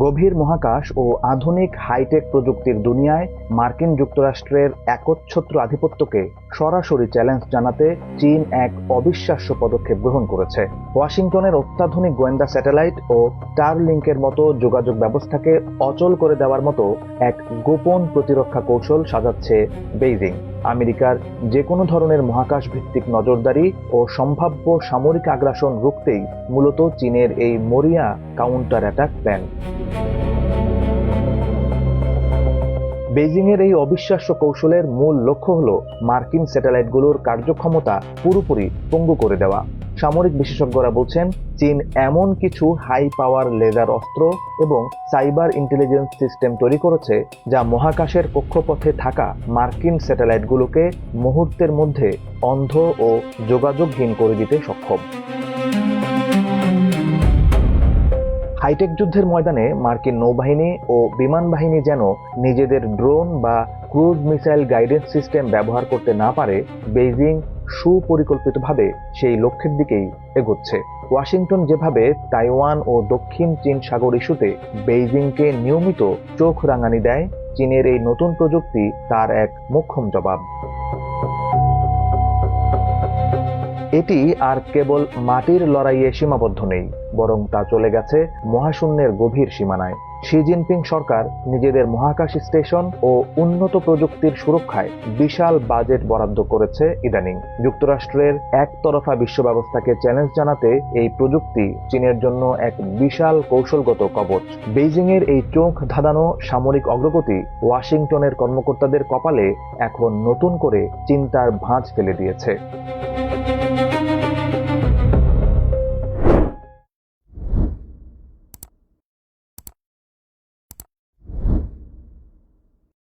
গভীর মহাকাশ ও আধুনিক হাইটেক প্রযুক্তির দুনিয়ায় মার্কিন যুক্তরাষ্ট্রের একচ্ছত্র আধিপত্যকে সরাসরি চ্যালেঞ্জ জানাতে চীন এক অবিশ্বাস্য পদক্ষেপ গ্রহণ করেছে। ওয়াশিংটনের অত্যাধুনিক গোয়েন্দা স্যাটেলাইট ও স্টারলিংকের মতো যোগাযোগ ব্যবস্থাকে অচল করে দেওয়ার মতো এক গোপন প্রতিরক্ষা কৌশল সাজাচ্ছে বেইজিং। আমেরিকার যে কোনো ধরনের মহাকাশ ভিত্তিক নজরদারি ও সম্ভাব্য সামরিক আগ্রাসন রুখতেই মূলত চীনের এই মরিয়া কাউন্টার অ্যাটাক প্ল্যান। বেইজিংয়ের এই অবিশ্বাস্য কৌশলের মূল লক্ষ্য হল মার্কিন স্যাটেলাইটগুলোর কার্যক্ষমতা পুরোপুরি পঙ্গু করে দেওয়া। সামরিক বিশেষজ্ঞরা বলছেন, চীন এমন কিছু হাই পাওয়ার লেজার অস্ত্র এবং সাইবার ইন্টেলিজেন্স সিস্টেম তৈরি করেছে যা মহাকাশের কক্ষপথে থাকা মার্কিন স্যাটেলাইটগুলোকে মুহূর্তের মধ্যে অন্ধ ও যোগাযোগহীন করে দিতে সক্ষম। হাইটেক যুদ্ধের ময়দানে মার্কিন নৌবাহিনী ও বিমান বাহিনী যেন নিজেদের ড্রোন বা ক্রুজ মিসাইল গাইডেন্স সিস্টেম ব্যবহার করতে না পারে, বেইজিং সুপরিকল্পিতভাবে সেই লক্ষ্যের দিকেই এগোচ্ছে। ওয়াশিংটন যেভাবে তাইওয়ান ও দক্ষিণ চীন সাগর ইস্যুতে বেইজিংকে নিয়মিত চোখ রাঙানি দেয়, চীনের এই নতুন প্রযুক্তি তার এক মোক্ষম জবাব। এটি আর কেবল মাটির লড়াইয়ে সীমাবদ্ধ নেই, বরং তা চলে গেছে মহাশূন্যের গভীর সীমানায়। শি জিনপিং সরকার নিজেদের মহাকাশ স্টেশন ও উন্নত প্রযুক্তির সুরক্ষায় বিশাল বাজেট বরাদ্দ করেছে ইদানিং। যুক্তরাষ্ট্রের একতরফা বিশ্ব ব্যবস্থাকে চ্যালেঞ্জ জানাতে এই প্রযুক্তি চীনের জন্য এক বিশাল কৌশলগত কবচ। বেইজিংয়ের এই চোখ ধাঁধানো সামরিক অগ্রগতি ওয়াশিংটনের কর্মকর্তাদের কপালে এখন নতুন করে চিন্তার ভাঁজ ফেলে দিয়েছে।